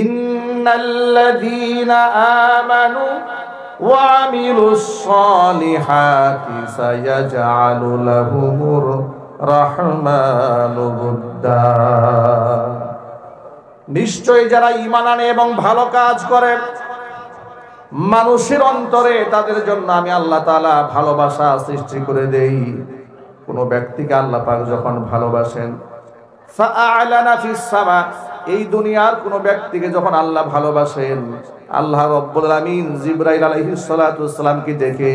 ইন্নাল্লাযীনা আমানু ওয়া আমিলুস সালিহাতি সায়াজআলু লাহুমুর রাহমানু উদ্দা। নিশ্চয়ই যারা ঈমান আনে এবং ভালো কাজ করে মানুষের অন্তরে তাদের জন্য আমি আল্লাহ তাআলা ভালোবাসা সৃষ্টি করে দেই। কোন ব্যক্তিকে আল্লাহ পাক যখন ভালোবাসেন, ফাআলানা ফিস সামা, এই দুনিয়ার কোন ব্যক্তিকে যখন আল্লাহ ভালোবাসেন, আল্লাহ রাব্বুল আলামিন জিবরাইল আলাইহিস সালাতু ওয়াসসালামকে ডেকে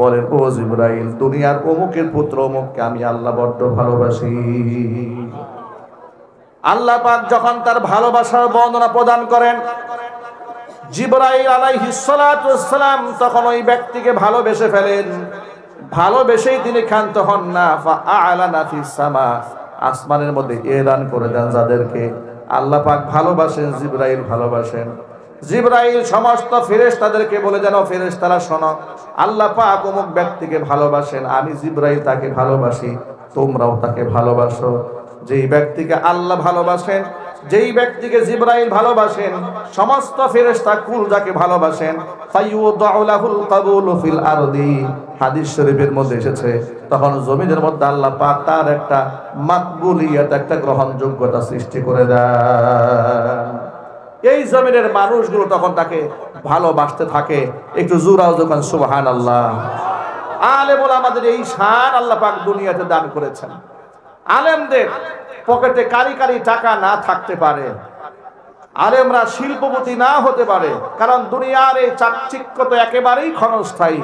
বলেন, ও জিবরাইল, দুনিয়ার অমুকের পুত্র অমুককে আমি আল্লাহ বড্ড ভালোবাসি। আল্লাহ পাক যখন তার ভালোবাসার বর্ণনা প্রদান করেন, জিবরাইল আলাইহিস সালাতু ওয়াসসালাম তখন ওই ব্যক্তিকে ভালোবেসে ফেলেন। ভালোবেসেই তিনি ক্ষান্ত হন না, ফাআলানা ফিস সামা, আসমানের মধ্যে এলান করে দেন যাদেরকে আল্লাহ পাক ভালোবাসেন, জিবরাইল ভালোবাসেন। জিবরাইল সমস্ত ফেরেশতাদেরকে বলে দেন, ও ফেরেশতারা শোনো, আল্লাহ পাক অমুক ব্যক্তিকে ভালোবাসেন, আমি জিবরাইল তাকে ভালোবাসি, তোমরাও তাকে ভালোবাসো। যেই ব্যক্তিকে আল্লাহ ভালোবাসেন, যেই ব্যক্তিকে জিবরাইল ভালোবাসেন, সমস্ত ফেরেশতা কুল যাকে ভালোবাসেন, ফায়ুদাউ লাহুল কাবুলু ফিল আরদি, হাদিস শরীফের মধ্যে এসেছে, তখন জমিনের মধ্যে আল্লাহ পাক তার একটা মাকবুলিয়ত, একটা গ্রহণযোগ্যতা সৃষ্টি করে দেন। এই জমিনের মানুষগুলো তখন তাকে ভালোবাসতে থাকে। একটু জোরাও যখন সুবহানাল্লাহ। আলেমুল আমাদের এই শান আল্লাহ পাক দুনিয়াতে দান করেছেন। আলেমদের পকেটে কারি কারি টাকা না থাকতে পারে, আলেমরা শিল্পপতি না হতে পারে, কারণ দুনিয়ার এই চাকচিক্য তো একেবারেই ক্ষণস্থায়ী,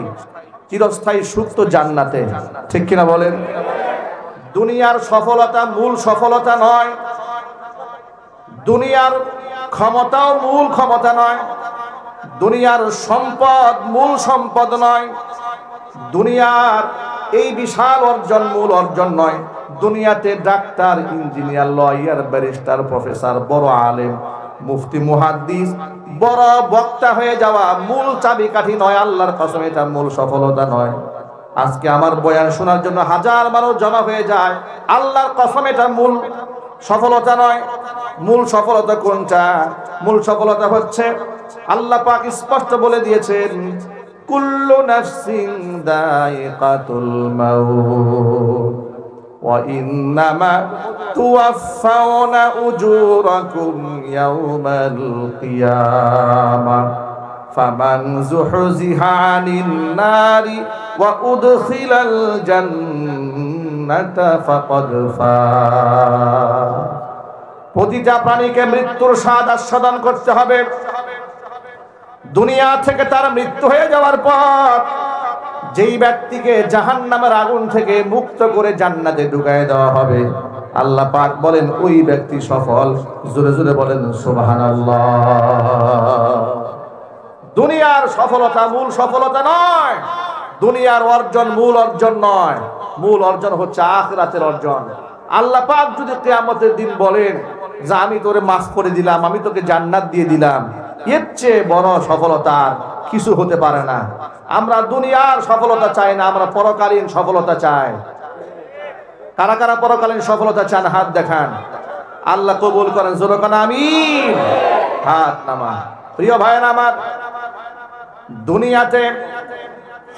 চিরস্থায়ী সুখ তো জান্নাতে। ঠিক কিনা বলেন? দুনিয়ার সফলতা মূল সফলতা নয়, দুনিয়ার ক্ষমতাও মূল ক্ষমতা নয়, দুনিয়ার সম্পদ মূল সম্পদ নয়, দুনিয়ার এই বিশাল অর্জন মূল অর্জন নয়। দুনিয়াতে doctor, engineer, lawyer, barrister, professor, বড় আলেম, মুফতি, মুহাদ্দিস, বড় বক্তা হয়ে যাওয়া মূল চাবিকাঠি নয়। আল্লাহর কসম, এটা মূল সফলতা নয়। আজকে আমার বয়ান শোনার জন্য হাজার মানুষ জমা হয়ে যায়, আল্লাহর কসম এটা মূল সফলতা নয়। মূল সফলতা কোনটা? মূল সফলতা হচ্ছে আল্লাহ পাক স্পষ্ট বলে দিয়েছেন, কুল্লু নাফসিন দায়িকাতুল মাউত ওয়া ইন্নামা তুওয়াফাউনা উজুরাকুম ইয়াওমাল কিয়ামাহ ফামান যুহজিহা আনিন নারি ওয়া উদখিলাল জান্নাতা ফাকাদ ফাজ। প্রতিটা প্রাণীকে মৃত্যুর স্বাদ আস্বাদন করতে হবে। দুনিয়া থেকে তার মৃত্যু হয়ে যাওয়ার পর যেই ব্যক্তিকে জাহান্নামের আগুন থেকে মুক্ত করে জান্নাতে ঢুকায় দেওয়া হবে, আল্লাহ পাক বলেন ওই ব্যক্তি সফল। জোরে জোরে বলেন সুবহানাল্লাহ। দুনিয়ার সফলতা মূল সফলতা নয়, দুনিয়ার অর্জন মূল অর্জন নয়, মূল অর্জন হচ্ছে আখিরাতের অর্জন। আল্লাহ পাক যদি কিয়ামতের দিন বলেন যে আমি তোরে মাফ করে দিলাম, আমি তোকে জান্নাত দিয়ে দিলাম, এর চেয়ে বড় সফলতা আর কিছু হতে পারে না। আমরা দুনিয়ার সফলতা চাই না, আমরা পরকালীন সফলতা চাই। কারা কারা পরকালীন সফলতা চান? হাত দেখান। আল্লাহ কবুল করেন, জোরে বলেন আমিন। হাত নামা। প্রিয় ভাইরা আমার, দুনিয়াতে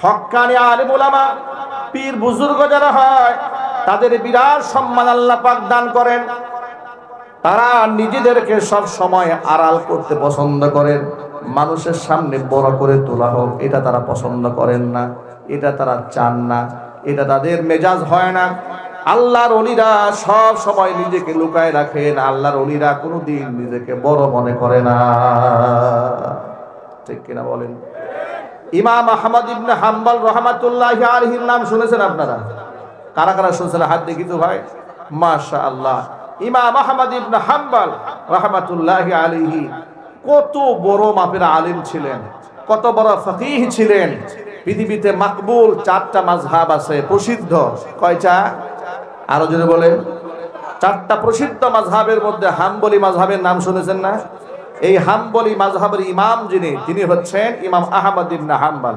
হক্কানি আলেম উলামা, পীর বুজুর্গ যারা হয়, তাদের বিরাট সম্মান আল্লাহ পাক দান করেন। তারা নিজেদেরকে সব সময় আড়াল করতে পছন্দ করেন, মানুষের সামনে বড় করে তোলা হোক এটা তারা পছন্দ করেন না, এটা তারা চান না, এটা তাদের মেজাজ হয় না। আল্লাহর ওলিরা সব সময় নিজেকে লুকায় রাখেন, আল্লাহর ওলিরা কোনোদিন নিজেকে বড় মনে করে না। ঠিক কিনা বলেন? ইমাম আহমদ ইবনে হাম্বল রাহমাতুল্লাহি আলাইহির নাম শুনেছেন আপনারা? কারা কারা শুনছেন? হাত দেখি তো ভাই। মাশাআল্লাহ। ইমাম আহমদ ইবনে হাম্বল রাহমাতুল্লাহি আলাইহি কত বড় মাপের আলেম ছিলেন, কত বড় ফকিহ ছিলেন। পৃথিবীতে মাকবুল 4টা মাযহাব আছে, প্রসিদ্ধ। কয়টা? আরো জোরে বলেন। 4টা প্রসিদ্ধ মাযহাবের মধ্যে হাম্বলি মাযহাবের নাম শুনেছেন না? এই হাম্বলি মাযহাবের ইমাম যিনি, তিনি হচ্ছেন ইমাম আহমদ ইবনে হাম্বল।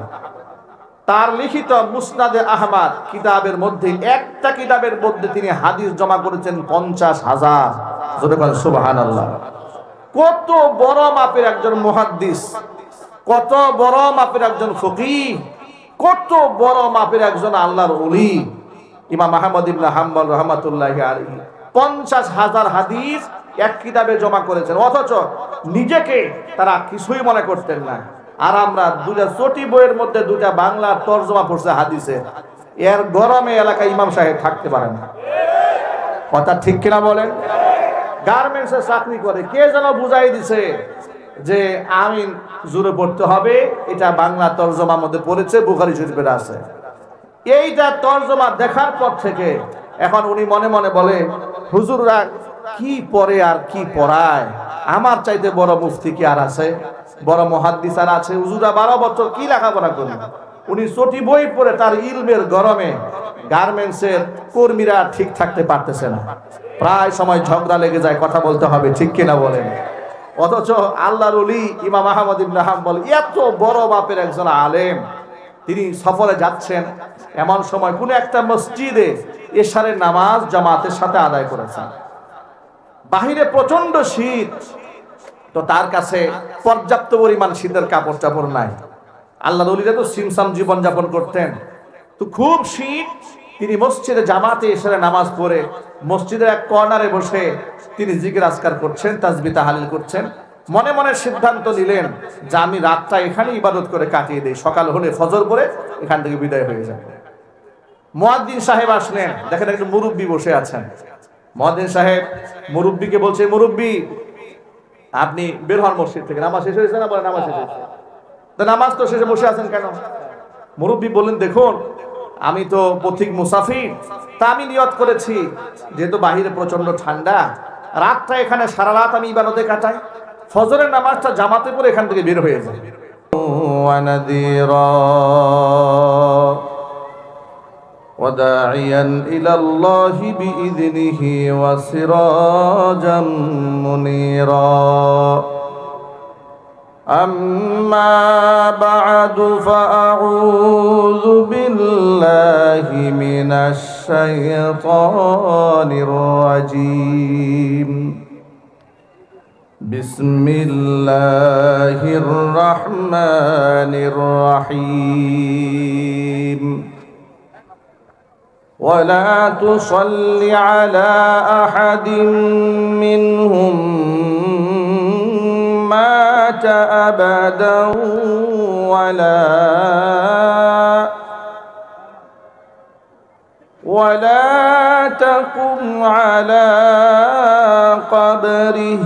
তার লিখিত মুসনাদে আহমদ কিতাবের মধ্যে, একটা কিতাবের মধ্যে তিনি হাদিস জমা করেছেন 50,000। জোরে বলেন সুবহানাল্লাহ। কত বড় মাপের একজন মুহাদ্দিস, কত বড় মাপের একজন ফকিহ, কত বড় মাপের একজন আল্লাহর ওলি ইমাম আহমদ ইবনে হাম্বল রাহমাতুল্লাহি আলাইহি 50,000 হাদিস এক কিতাবে জমা করেছেন, অথচ নিজেকে তারা কিছুই মনে করতেন না। আর আমরা দুটা চটি বইয়ের মধ্যে দুটা বাংলা তরজমা পড়ছে হাদিসে, এর গরমে এলাকায় ইমাম সাহেব থাকতে পারে না। কথা ঠিক কিনা বলেন? গার্মেন্টসে চাকরি করে, কে যেন বুঝাই দিছে যে আমিন জোরে পড়তে হবে, এটা বাংলা তরজমার মধ্যে পড়েছে, বুখারী শরীফের আছে। এইটা তরজমা দেখার পর থেকে এখন উনি মনে মনে বলে, হুজুররা কি পড়ে আর কি পড়ায়, আমার চাইতে বড় মুফতি কি আর আছে, বড় মুহাদ্দিস আর আছে? হুজুররা 12 বছর কি লেখাপড়া করি। উনি চটি বই পড়ে তার ইলমের গরমে গার্মেন্টসের কর্মীরা ঠিক থাকতে পারতেছে না, প্রায় সময় ঝগড়া লেগে যায়, কথা বলতে হবে, ঠিক কিনা বলেন? অথচ আল্লাহর ওলি ইমাম আহমদ ইবনে হাম্বল এত বড় মাপের একজন আলেম, তিনি সফরে যাচ্ছেন, এমন সময় কোন একটা মসজিদে এশারের নামাজ জামাতের সাথে আদায় করেছেন। বাহিরে প্রচন্ড শীত, তো তার কাছে পর্যাপ্ত পরিমাণ শীতের কাপড় চাপড় নাই। আল্লাহর ওলিরা তো সিমসাম জীবন যাপন করতেন, তো খুব শীত। তিনি মসজিদে জামাতে এশারের নামাজ পড়ে মসজিদের এক কর্নারে বসে তিনি জিকির আজকার করছেন, তাসবিহ তাহলিল করছেন। মনে মনে সিদ্ধান্ত নিলেন যে আমি রাতটা এখানে ইবাদত করে কাটিয়ে দেই, সকাল হলে ফজর পড়ে এখান থেকে বিদায় হয়ে যাবে। মুয়াজ্জিন সাহেব আসলেন, দেখেন একজন মুরব্বী বসে আছেন। মুয়াজ্জিন সাহেব মুরব্বীকে বলছে, মুরব্বী আপনি বের হন মসজিদ থেকে, নামাজ শেষ হয়েছে না? বলে নামাজ শেষ হয়েছে। তো নামাজ তো শেষে বসে আছেন কেন? মুরব্বী বললেন, দেখুন আমি তো পথিক মুসাফির, তা আমি নিয়ত করেছি যেহেতু বাহিরে প্রচন্ড ঠান্ডা, রাতটা এখানে সারা রাত আমি ইবাদতে কাটাই, ফজরের নামাজটা জামাতে পড়ে এখান থেকে বের হয়ে যায়। وداعيا إلى الله بإذنه وسراجا منيرا أما بعد فأعوذ بالله من الشيطان الرجيم بسم الله الرحمن الرحيم ولا تصل على أحد منهم مات أبدا ولا تقم على قبره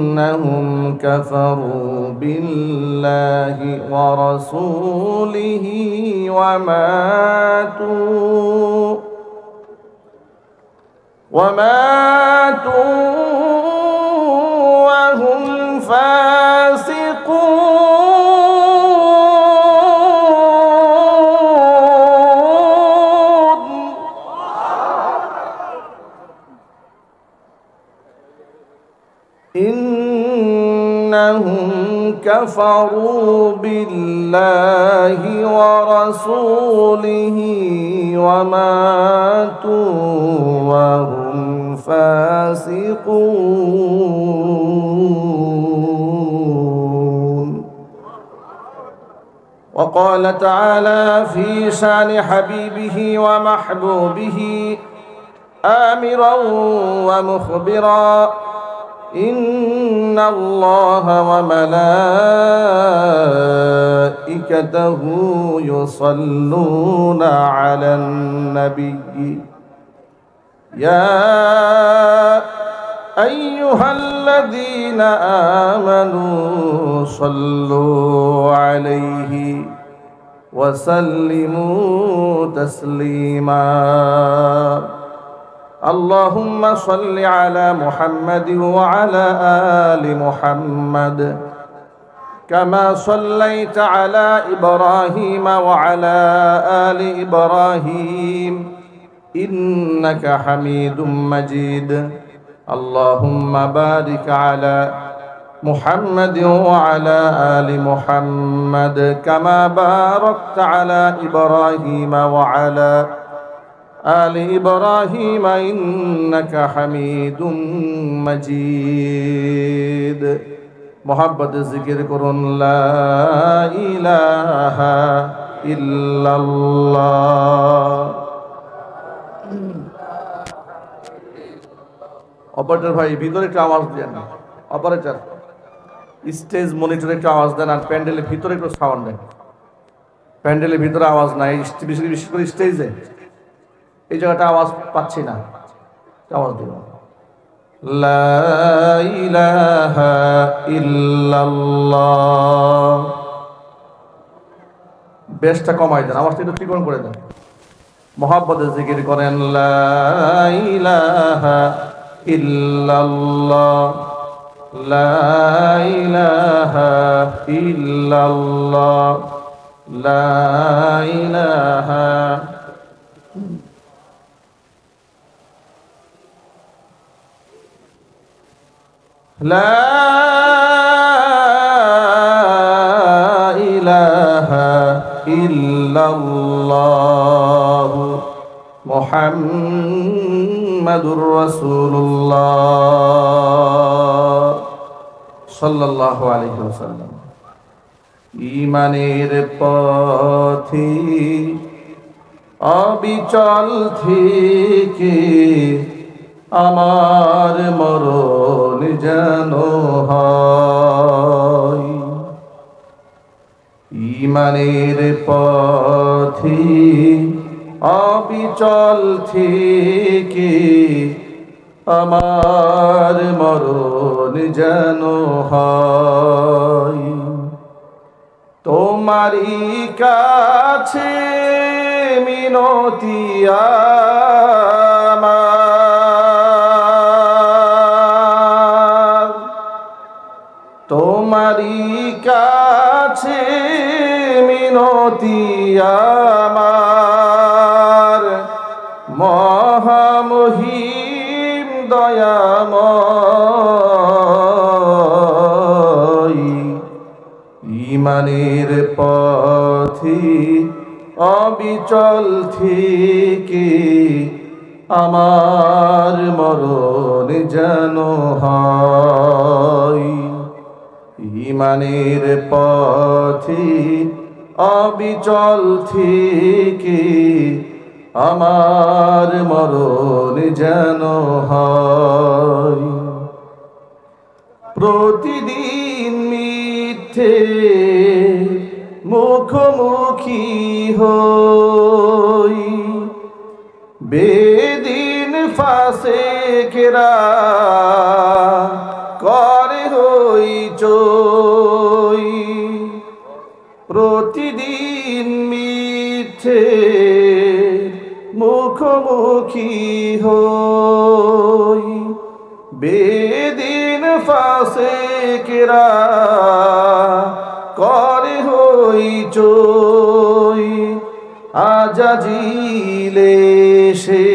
إنهم كفروا بالله ورسوله وماتوا وهم فاسقون إنهم كفروا بالله ورسوله وماتوا وهم فاسقون. وقال تعالى في شان حبيبه ومحبوبه آمرا ومخبرا إن الله وملائكته يصلون على النبي يا أيها الذين آمنوا صلوا عليه وسلموا تسليما. اللهم صل على محمد وعلى آل محمد كما صليت على إبراهيم وعلى آل إبراهيم إنك حميد مجيد. اللهم بارك على محمد وعلى آل محمد كما باركت على إبراهيم وعلى آل إبراهيم إنك حميد مجيد محبت ذکر کرن لا إله إلا الله অপারেটর ভাই ভিতরে একটু আওয়াজ দেন অপারেটর স্টেজ মনিটরে একটু আওয়াজ দেন আর প্যান্ডেলের ভিতরে একটু সাউন্ড দেন প্যান্ডেলের ভিতরে আওয়াজ নাই বিশেষ করে স্টেজে এই জায়গাটা আওয়াজ পাচ্ছি না আওয়াজ দিন লা ইলাহা ইল্লাল্লাহ বেশটা কমাই দেন আওয়াজটা একটু চিকন করে দেন মহব্বতে জিকির করেন লা ইলাহা ইল্লাল্লাহ লা ইলাহা ইল্লাল্লাহ লা ইলাহা لا إله إلا الله محمد رسول الله صلى الله عليه وسلم ঈমানের পথে অবিচল থেকে আমার মরণ যেন হয় ঈমানের পথে অবিচল থেকে আমার মরণ যেন হয় তোমারই কাছে মিনতি আমার তোমারই কাছে মিনতি আমার মহামহিম দয়াময় ঈমানের পথে অবিচল থেকে আমার মরণ যেন হয় ঈমানের পথে অবিচল থেকে আমার মরণ যেন হয় প্রতিদিন মিথ্যে মুখোমুখি হই বেদিন ফাসেকেরা করে হই চই প্রতিদিন মিথ্যে মুখোমুখি হই বেদিন ফাসেকেরা করে হই চই আজাজিলে সে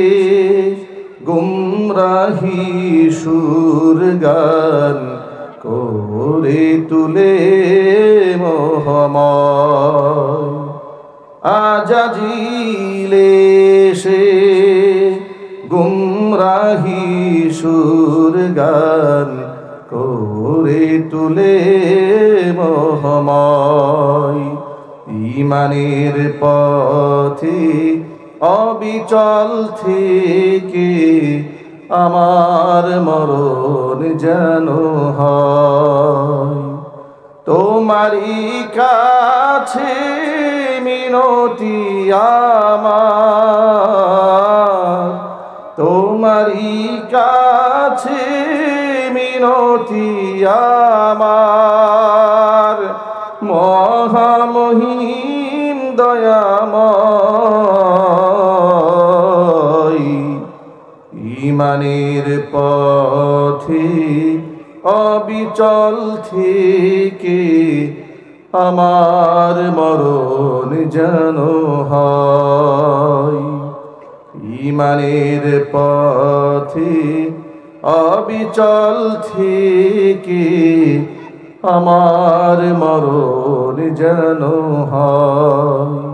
গুমরাহি সুর গান করে তুলে মোহময় আজাজিলে সে গুমরাহি সুর গান করে তুলে মোহময় ঈমানের পথে অবিচল থেকে আমার মরণ যেন হয় তোমারই কাছে মিনতি আমার তোমারই কাছে মিনতি আমার মহামহিম দয়াময় ঈমানের পথে অবিচল থেকে আমার মরণ যেন হয় ঈমানের পথে অবিচল থেকে আমার মরণ যেন হয়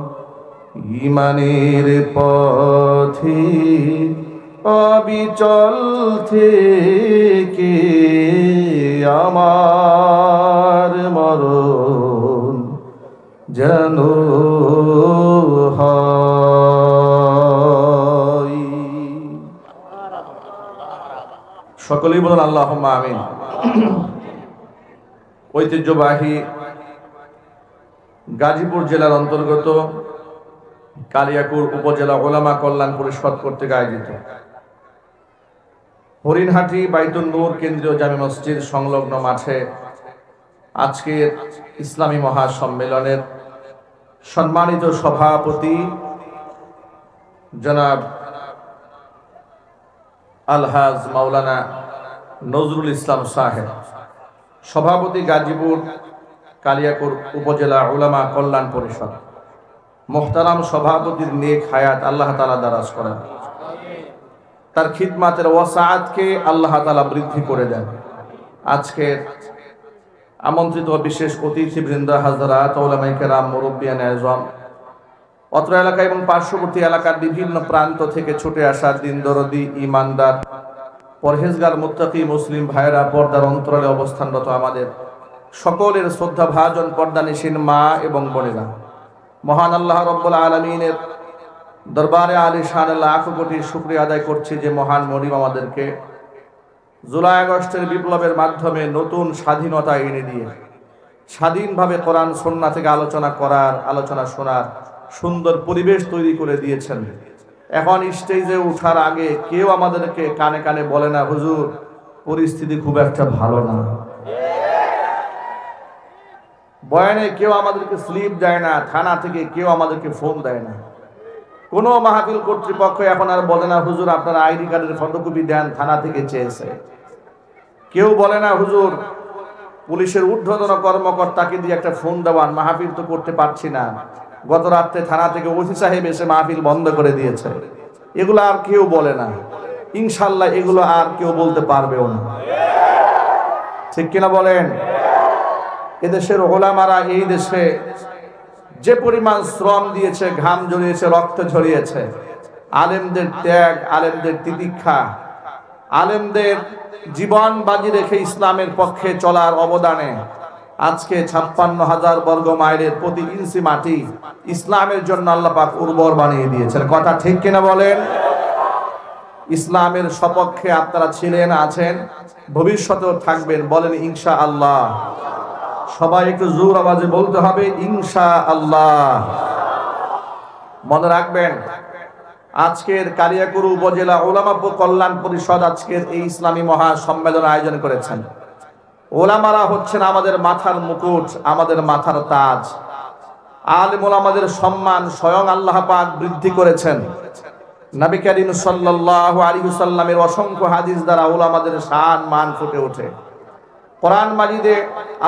ইমানের পথে অবিচল থেকে আমার মরণ যেন হয়। সকলেই বলুন আল্লাহুম্মা আমিন। ঐতিহ্যবাহী গাজীপুর জেলার অন্তর্গত কালিয়াকুর উপজেলা ওলামা কল্যাণ পরিষদ কর্তৃক আয়োজিত হরিণহাটি বাইতুন নূর কেন্দ্রীয় জামে মসজিদ সংলগ্ন মাঠে আজকের ইসলামী মহাসম্মেলনের সম্মানিত সভাপতি জনাব আলহাজ মাওলানা নজরুল ইসলাম সাহেব, সভাপতি গাজীপুর কালিয়াকুর উপজেলা উলামা কল্যাণ পরিষদ, মোহতারাম সভাপতির নেক হায়াত আল্লাহ তাআলা দারাজ করেন, তার খিদমাতের ওয়াসাআতকে আল্লাহ তাআলা বৃদ্ধি করে দেন। আজকের আমন্ত্রিত বিশেষ অতিথিবৃন্দ, হাজরাত, উলামায়ে কেরাম, মুরব্বিয়ানে আযম, অত্র এলাকা এবং পার্শ্ববর্তী এলাকার বিভিন্ন প্রান্ত থেকে ছুটে আসা দিন দরদি, ইমানদার, পরহেজগার, মুত্তাকি মুসলিম ভাইয়েরা, পর্দার অন্তরালে অবস্থানরত আমাদের সকলের শ্রদ্ধা ভাজন পর্দানিসীন মা এবং বোনেরা, মহান আল্লাহ রব্বুল আলামিনের দরবারে আলিশান লাখ কোটি শুকরিয়া আদায় করছি যে মহান মনিব আমাদেরকে জুলাই আগস্টের বিপ্লবের মাধ্যমে নতুন স্বাধীনতা এনে দিয়ে স্বাধীনভাবে কোরআন সুন্নাহ থেকে আলোচনা করার, আলোচনা শোনার সুন্দর পরিবেশ তৈরি করে দিয়েছেন। এখন স্টেজে ওঠার আগে কেউ আমাদেরকে কানে কানে বলে না, হুজুর পরিস্থিতি খুব একটা ভালো না। বয়ানে কেউ আমাদেরকে স্লিপ দেয় না, থানা থেকে কেউ আমাদেরকে ফোন দেয় না, কোনো মাহফিল কর্তৃপক্ষ এখন আর বলে না হুজুর আপনার আইডি কার্ডের ফটোকপি দেন, থানা থেকে চেয়েছে। কেউ বলে না হুজুর পুলিশের ঊর্ধ্বতন কর্মকর্তাকে দিয়ে একটা ফোন দেওয়ান, মাহফিল তো করতে পারছি না, গত রাত্রে থানা থেকে ওসি সাহেব এসে মাহফিল বন্ধ করে দিয়েছে। এগুলো আর কেউ বলে না, ইনশাল্লাহ এগুলো আর কেউ বলতে পারবেও না। ঠিক কিনা বলেন? এদেশের ওলামারা এই দেশে যে পরিমাণ শ্রম দিয়েছে, ঘাম ঝরিয়েছে, রক্ত ঝরিয়েছে, আলেমদের ত্যাগ, আলেমদের তিতিক্ষা, আলেমদের জীবন বাজি রেখে ইসলামের পক্ষে চলার অবদানে আজকে 56,000 বর্গ মাইলের প্রতি ইঞ্চি মাটি ইসলামের জন্য আল্লাহ পাক উর্বর বানিয়ে দিয়েছেন। কথা ঠিক কিনা বলেন? ইসলামের সপক্ষে আপনারা ছিলেন, আছেন, ভবিষ্যতেও থাকবেন। বলেন ইনশাআল্লাহ। সবাই একটু জোর আওয়াজে বলতে হবে ইনশাআল্লাহ। মনে রাখবেন, আজকের কালিয়াকুর উপজেলা উলামা কল্যাণ পরিষদ আজকের এই ইসলামী মহাসম্মেলন আয়োজন করেছেন। ওলামারা হচ্ছেন আমাদের মাথার মুকুট, আমাদের মাথার তাজ। আলেম ওলামাদের সম্মান স্বয়ং আল্লাহ পাক বৃদ্ধি করেছেন। নবী করিম সাল্লাল্লাহু আলাইহি ওয়াসাল্লামের অসংখ্য হাদিস দ্বারা ওলামাদের শান মান ফুটে ওঠে। কোরআন মাজিদে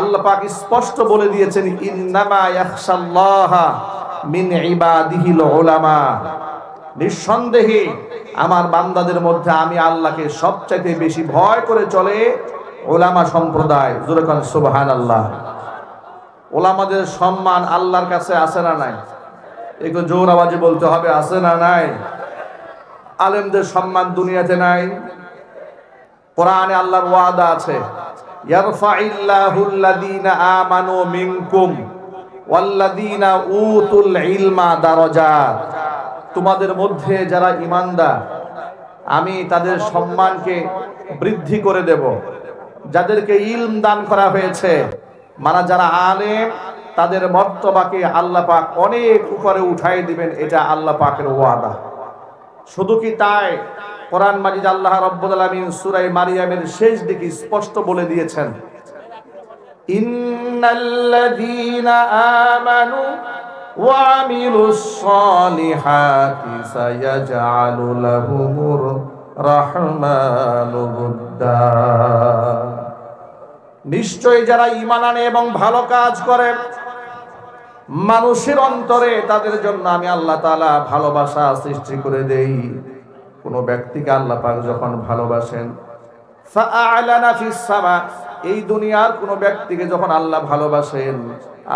আল্লাহ পাক স্পষ্ট বলে দিয়েছেন, ইন্নামা ইয়াখশাল্লাহা মিন ইবাদিহিল উলামা। নিঃসন্দেহে আমার বান্দাদের মধ্যে আমি আল্লাহকে সবচাইতে বেশি ভয় করে চলে ওলামা সম্প্রদায়। জোরে কোন সুবহানাল্লাহ। ওলামাদের সম্মান আল্লাহর কাছে আছে না নাই? একটু জোর আওয়াজে বলতে হবে, আছে না নাই? আলেমদের সম্মান দুনিয়াতে নাই? কোরআনে আল্লাহর ওয়াদা আছে, ইয়ারফাইল্লাহুল্লাযীনা আমানু মিনকুম ওয়াল্লাযীনা উতুল ইলমা দারাজাত। তোমাদের মধ্যে যারা ঈমানদার আমি তাদের সম্মানকে বৃদ্ধি করে দেব। যাদেরকে ইলম দান করা হয়েছে, মানে যারা আলেম, তাদের মর্তবাকে আল্লাহ পাক অনেক উপরে উঠাই দিবেন। এটা আল্লাহ পাকের ওয়াদা। শুধু কি তাই, কোরআন মাজিদ আল্লাহ রাব্বুল আলামিন সূরা মারিয়ামের শেষ দিকে স্পষ্ট বলে দিয়েছেন, ইন্নাল্লাযীনা আমানু ওয়া আমিলুস সালিহাতি সায়াজআলু লাহুমুর রাহমানু উদ্দা। নিশ্চয়ই যারা ঈমান আনে এবং ভালো কাজ করে, মানুষের অন্তরে তাদের জন্য আমি আল্লাহ তাআলা ভালোবাসা সৃষ্টি করে দেই। কোন ব্যক্তিকে আল্লাহ পাক যখন ভালোবাসেন, ফাআলানা ফিস সামা, এই দুনিয়ার কোন ব্যক্তিকে যখন আল্লাহ ভালোবাসেন,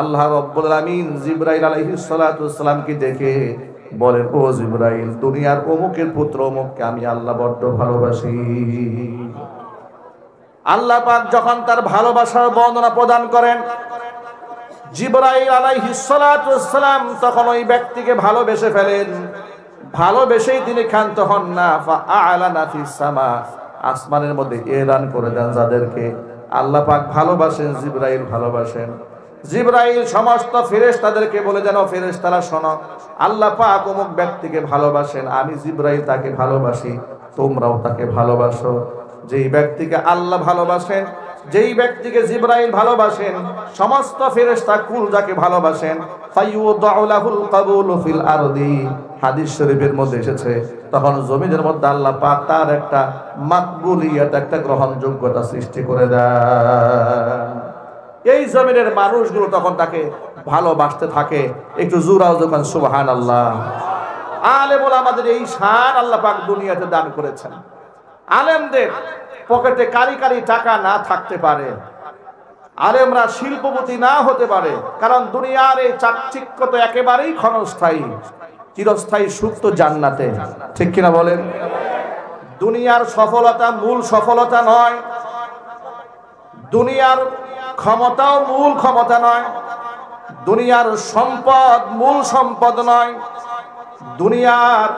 আল্লাহ রাব্বুল আলামিন জিবরাইল আলাইহিস সালাতু ওয়াসসালামকে দেখে বলেন, ও জিবরাইল, দুনিয়ার অমুকের পুত্র অমুককে আমি আল্লাহ বড্ড ভালোবাসি। আল্লাহ পাক যখন তার ভালোবাসার বর্ণনা প্রদান করেন, জিবরাইল আলাইহিস সালাতু ওয়াসসালাম তখন ওই ব্যক্তিকে ভালোবেসে ফেলেন। ভালোবেসেই তিনি ক্ষান্ত হন না। ফাআলানা ফিস সামা, আসমানের মধ্যে এলান করে দেন, যাদেরকে আল্লাহ পাক ভালোবাসেন জিবরাইল ভালোবাসেন। জিবরাইল সমস্ত ফেরেশতাদেরকে বলে দেন, ও ফেরেশতারা শোনো, আল্লাহ পাক অমুক ব্যক্তিকে ভালোবাসেন, আমি জিবরাইল তাকে ভালোবাসি, তোমরাও তাকে ভালোবাসো। যেই ব্যক্তিকে আল্লাহ ভালোবাসেন, যেই ব্যক্তিকে জিবরাইল ভালোবাসেন, সমস্ত ফেরেশতা কুল যাকে ভালোবাসেন, ফায়ুদাউ লাহুল কাবুলু ফিল আরদি, হাদিস শরীফের মধ্যে এসেছে, তখন জমিনের মধ্যে আল্লাহ পাক তার একটা মাকবুলিয়ত, একটা গ্রহণযোগ্যতা সৃষ্টি করে দেন। এই জমিনের মানুষগুলো তখন তাকে ভালোবাসতে থাকে। একটু জোরাও যখন সুবহানাল্লাহ। আলেমুল আমাদের এই শান আল্লাহ পাক দুনিয়াতে দান করেছেন। আলেমদের পকেটে কারি কারি টাকা না থাকতে পারে, আলেমরা শিল্পপতি না হতে পারে, কারণ দুনিয়ার এই চাকচিক্য তো একেবারেই ক্ষণস্থায়ী, চিরস্থায়ী সুখ তো জান্নাতে, ঠিক কিনা বলেন? দুনিয়ার সফলতা মূল সফলতা নয়, দুনিয়ার ক্ষমতাও মূল ক্ষমতা নয়, দুনিয়ার সম্পদ মূল সম্পদ নয়, দুনিয়ার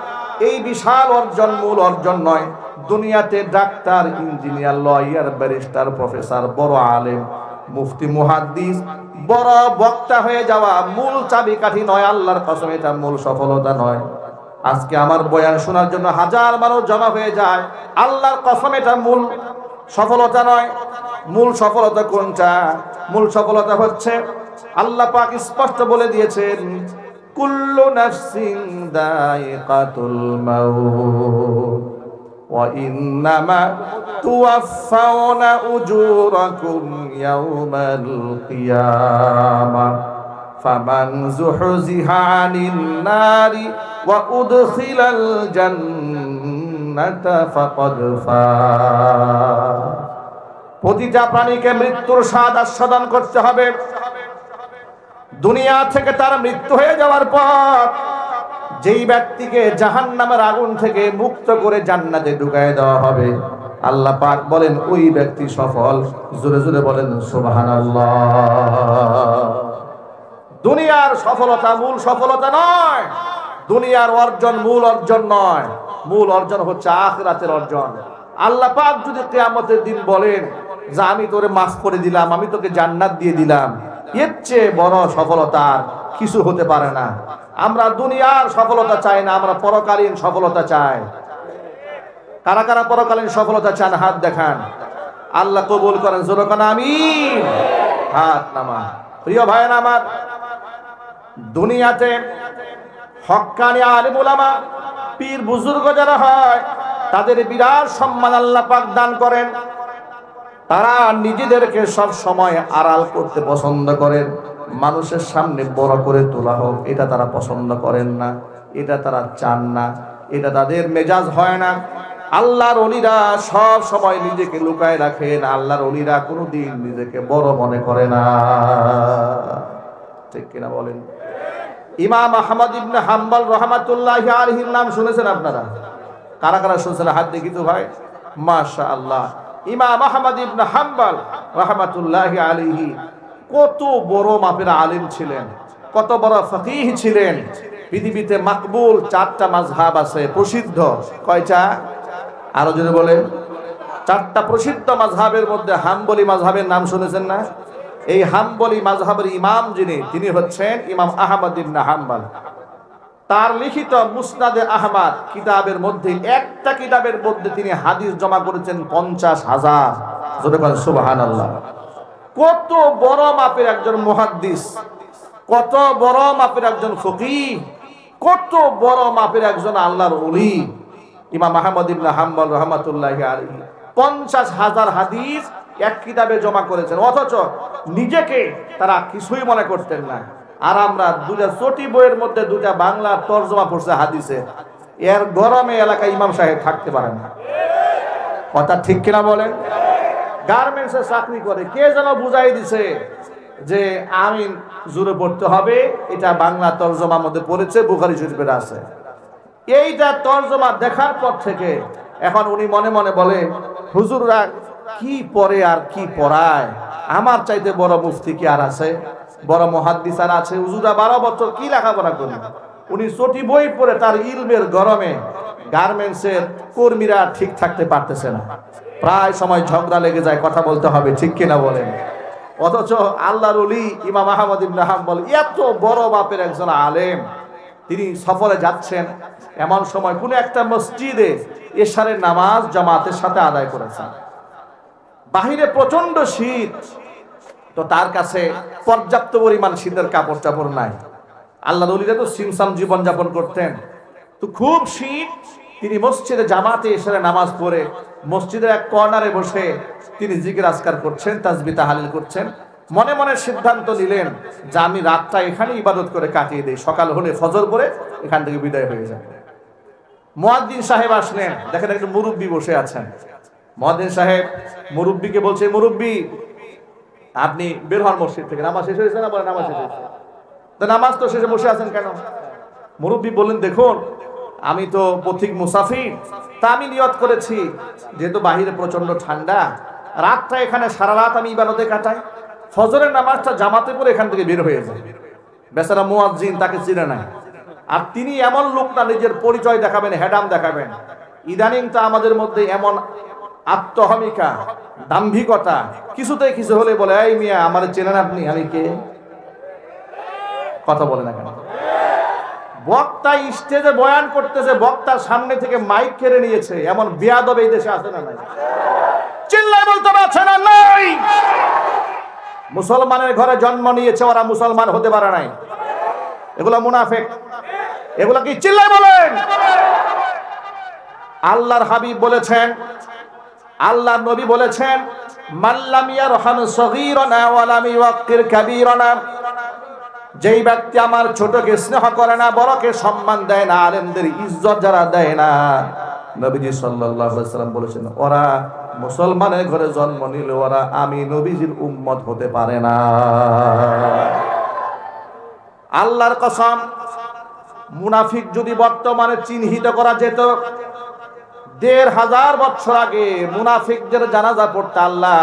এই বিশাল অর্জন মূল অর্জন নয়। দুনিয়াতে doctor, engineer, lawyer, barrister, professor, বড় আলেম, মুফতি, মুহাদ্দিস, বড় বক্তা হয়ে যাওয়া মূল চাবিকাঠি নয়। আল্লাহর কসম, এটা মূল সফলতা নয়। আজকে আমার বয়ান শোনার জন্য হাজার মানুষ জমা হয়ে যায়, আল্লাহর কসম এটা মূল সফলতা নয়। মূল সফলতা কোনটা? মূল সফলতা হচ্ছে আল্লাহ পাক স্পষ্ট বলে দিয়েছেন, কুল্লু নাফসিন দায়িকাতুল মাউত ওয়া ইন্নামা তুওয়াফাউনা উজুরাকুম ইয়াওমাল কিয়ামাহ ফামান যুহজিহা আনিন নারি ওয়া উদখিলাল জান্নাতা ফাকাদ ফাজ। প্রতিটা প্রাণীকে মৃত্যুর স্বাদ আস্বাদন করতে হবে। দুনিয়া থেকে তার মৃত্যু হয়ে যাওয়ার পর যেই ব্যক্তিকে জাহান্নামের আগুন থেকে মুক্ত করে জান্নাতে ঢুকায় দেওয়া হবে, আল্লাহ পাক বলেন ওই ব্যক্তি সফল। জোরে জোরে বলেন সুবহানাল্লাহ। দুনিয়ার সফলতা মূল সফলতা নয়, দুনিয়ার অর্জন মূল অর্জন নয়, মূল অর্জন হচ্ছে আখিরাতের অর্জন। আল্লাহ পাক যদি কিয়ামতের দিন বলেন যে আমি তোরে মাফ করে দিলাম, আমি তোকে জান্নাত দিয়ে দিলাম, এর চেয়ে বড় সফলতা আর কিছু হতে পারে না। আমরা দুনিয়ার সফলতা চাই না, আমরা পরকালীন সফলতা চাই। কারা কারা পরকালীন সফলতা চান হাত দেখান। আল্লাহ কবুল করেন, জোরে কোন আমিন। হাত নামা। প্রিয় ভাইয়েরা আমার, দুনিয়াতে হক্কানি আলিম উলামা, পীর বুজুর্গ যারা হয়, তাদের বিরাট সম্মান আল্লাহ পাক দান করেন। তারা নিজেদেরকে সব সময় আড়াল করতে পছন্দ করেন, মানুষের সামনে বড় করে তোলা হোক এটা তারা পছন্দ করেন না, এটা তারা চান না, এটা তাদের মেজাজ হয় না। আল্লাহর ওলিরা সব সময় নিজেকে লুকায় রাখেন, আল্লাহর ওলিরা কোনোদিন নিজেকে বড় মনে করে না, ঠিক কিনা বলেন? ইমাম আহমদ ইবনে হাম্বল রাহমাতুল্লাহি আলাইহির নাম শুনেছেন আপনারা? কারা কারা শুনছেন হাত দেখি তো ভাই। মাশাআল্লাহ। ইমাম আহমদ ইবনে হাম্বল রাহমাতুল্লাহি আলাইহি কত বড় মাপের আলিম ছিলেন, কত বড় ফকিহ ছিলেন। পৃথিবীতে মাকবুল 4টা মাযহাব আছে, প্রসিদ্ধ। কয়টা? আরো যদি বলে 4টা প্রসিদ্ধ মাযহাবের মধ্যে হাম্বলি মাযহাবের নাম শুনেছেন না? এই হাম্বলি মাযহাবের ইমাম যিনি, তিনি হচ্ছেন ইমাম আহমদ ইবনে হাম্বল। তার লিখিত মুসনাদে আহমদ কিতাবের মধ্যে, একটা কিতাবের মধ্যে তিনি হাদিস জমা করেছেন 50,000। জোরে বলেন সুবহানাল্লাহ। কত বড় মাপের একজন মুহাদ্দিস, কত বড় মাপের একজন ফকিহ, কত বড় মাপের একজন আল্লাহর ওলি ইমাম আহমদ ইবনে হাম্বল রাহমাতুল্লাহি আলাইহি 50,000 হাদিস এক কিতাবে জমা করেছেন, অথচ নিজেকে তারা কিছুই মনে করতেন না। আর আমরা 2টা চটি বইয়ের মধ্যে 2টা বাংলা তরজমা পড়ছে হাদিসে, এর গরমে এলাকায় ইমাম সাহেব থাকতে পারে না। কথা ঠিক কিনা বলেন? গার্মেন্টসে চাকরি করে কে যেন বুঝাই দিছে যে আমিন জোরে পড়তে হবে, এটা বাংলা তরজমার মধ্যে পড়েছে, বুখারী শরীফের আছে। এইটা তরজমা দেখার পর থেকে এখন উনি মনে মনে বলে, হুজুররা কি পড়ে আর কি পড়ায়, আমার চাইতে বড় মুফতি কি আর আছে, বড় মুহাদ্দিস আর আছে? হুজুররা 12 বছর কি লেখাপড়া করি। উনি চটি বই পড়ে তার ইলমের গরমে গার্মেন্টসের কর্মীরা ঠিক থাকতে পারতেছে না, প্রায় সময় ঝগড়া লেগে যায়, কথা বলতে হবে, ঠিক কিনা বলেন? অথচ আল্লাহর ওলি ইমাম আহমদ ইবনে হাম্বল এত বড় মাপের একজন আলেম, তিনি সফরে যাচ্ছেন, এমন সময় কোন একটা মসজিদে এশারের নামাজ জামাতের সাথে আদায় করেছেন। বাহিরে প্রচন্ড শীত, তো তার কাছে পর্যাপ্ত পরিমাণ শীতের কাপড় চাপড় নাই। আল্লাহর ওলিরা তো সিমসাম জীবন যাপন করতেন, তো খুব শীত। তিনি মসজিদে জামাতে এশারের নামাজ পড়ে মসজিদের এক কর্নারে বসে তিনি জিকির আজকার করছেন, তাসবিহ তাহলিল করছেন। মনে মনে সিদ্ধান্ত নিলেন যে আমি রাতটা এখানে ইবাদত করে কাটিয়ে দেই, সকাল হলে ফজর পড়ে এখান থেকে বিদায় হয়ে যাবে। মুয়াজ্জিন সাহেব আসলেন, দেখেন একটা মুরব্বী বসে আছেন। মুয়াজ্জিন সাহেব মুরব্বীকে বলছে, মুরব্বী আপনি বের হন মসজিদ থেকে, নামাজ শেষ হয়েছে না? বলে নামাজ শেষ হয়েছে। তো নামাজ তো শেষে বসে আছেন কেন? মুরব্বী বললেন, দেখুন আমি তো পথিক মুসাফির, তা আমি নিয়ত করেছি যেহেতু বাহিরে প্রচন্ড ঠান্ডা, রাতটা এখানে সারা রাত আমি ইবাদতে কাটাই, ফজরের নামাজটা জামাতে পড়ে এখান থেকে বের হয়ে যায়। বেচারা মুয়াজ্জিন তাকে চিনে না, আর তিনি এমন লোক না নিজের পরিচয় দেখাবেন, হেডাম দেখাবেন। ইদানিং তো আমাদের মধ্যে এমন আত্মহমিকা, দাম্ভিকতা, কিছুতেই কিছু হলে বলে, এই মিয়া আমার চেনেন আপনি, আমি কে? কথা বলে না কেন? বক্তা স্টেজে বয়ান করতেছে, বক্তার সামনে থেকে মাইক কেড়ে নিয়েছে, এমন বেয়াদব এই দেশে আছে না নাই? চিল্লাই বলতে পারছে না নাই? মুসলমানের ঘরে জন্ম নিয়েছে, ওরা মুসলমান হতে পারে নাই, এগুলা মুনাফিক। এগুলা কি চিল্লাই বলেন? আল্লাহর হাবিব বলেছেন, আল্লাহর নবী বলেছেন, মাল্লাম ইয়ারহাম সগীরানা ওয়া লাম ইওয়াক্কির কাবীরানা, যেই ব্যক্তি আমার ছোটকে স্নেহ করে না, বড়কে সম্মান দেয় না, আলেমদের ইজ্জত যারা দেয় না, নবীজি সাল্লাল্লাহু আলাইহি ওয়াসাল্লাম বলেছেন ওরা মুসলমানের ঘরে জন্ম নিলে ওরা আমি নবীজির উম্মত হতে পারে না। আল্লাহর কসম, মুনাফিক যদি বর্তমানে চিহ্নিত করা যেত, 1500 বছর আগে মুনাফিকদের জানাজা পড়তে আল্লাহ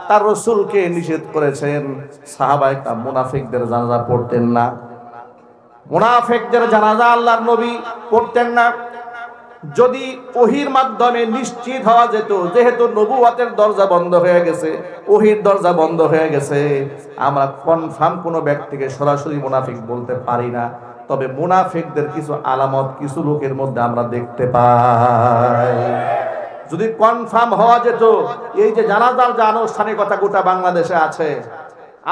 তার রাসূলকে নিষেধ করেছেন। সাহাবায়ে কেরাম মুনাফিকদের জানাজা পড়তেন না, মুনাফিকদের জানাজা আল্লাহর নবী পড়তেন না। যদি ওহীর মাধ্যমে নিশ্চিত হওয়া যেত যেহেতু নবুয়তের দরজা বন্ধ হয়ে গেছে, ওহীর দরজা বন্ধ হয়ে গেছে, আমরা কনফার্ম কোনো ব্যক্তিকে সরাসরি মুনাফিক বলতে পারি না। তবে মুনাফিকদের কিছু আলামত কিছু লোকের মধ্যে আমরা দেখতে পাই। যদি কনফার্ম হওয়া যেত, এই যে জানাজার যে আনুষ্ঠানিকতা গোটা বাংলাদেশে আছে,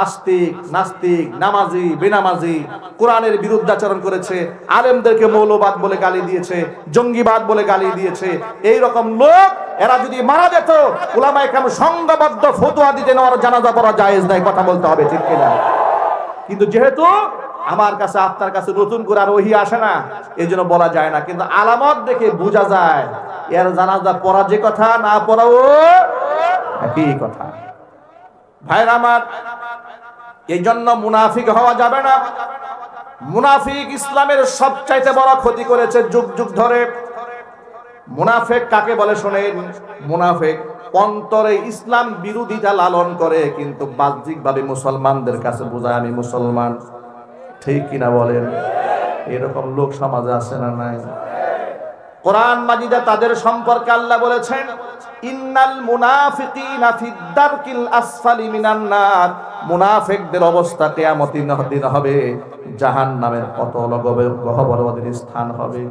আস্তিক নাস্তিক, নামাজি বেনামাজি, কোরআনের বিরুদ্ধাচরণ করেছে, আলেমদেরকে মৌলবাদ বলে গালি দিয়েছে, জঙ্গিবাদ বলে গালি দিয়েছে, এই রকম লোক এরা যদি মারা যেত, উলামায়ে কেরাম সংঘবদ্ধ ফতোয়া দিতেন ওর জানাজা পড়া জায়েজ নাই, কথা বলতে হবে, ঠিক কিনা? কিন্তু যেহেতু আমার কাছে আপনার কাছে নতুন করে আর ওহী আসে না, এই জন্য বলা যায় না, কিন্তু আলামত দেখে বোঝা যায় এর জানাজা পড়া যে কথা, না পড়াও একই কথা। ভাইরা আমার, এই জন্য মুনাফিক হওয়া যাবে না। মুনাফিক ইসলামের সবচাইতে বড় ক্ষতি করেছে যুগ যুগ ধরে। মুনাফিক কাকে বলে শোনেন? মুনাফিক অন্তরে ইসলাম বিরোধিতা লালন করে, কিন্তু বাহ্যিকভাবে মুসলমানদের কাছে বোঝায় আমি মুসলমান, ঠিক কিনা বলেন? এরকম লোক সমাজে আছে না নাই? কোরআন মাজিদে তাদের সম্পর্কে আল্লাহ বলেছেন, ইন্নাল মুনাফিকিনা ফিদ দারকিল আসফালি মিনান নার, মুনাফিকদের অবস্থা কিয়ামতের দিন হবে জাহান্নামের অতল গহ্বরের স্থান হবে,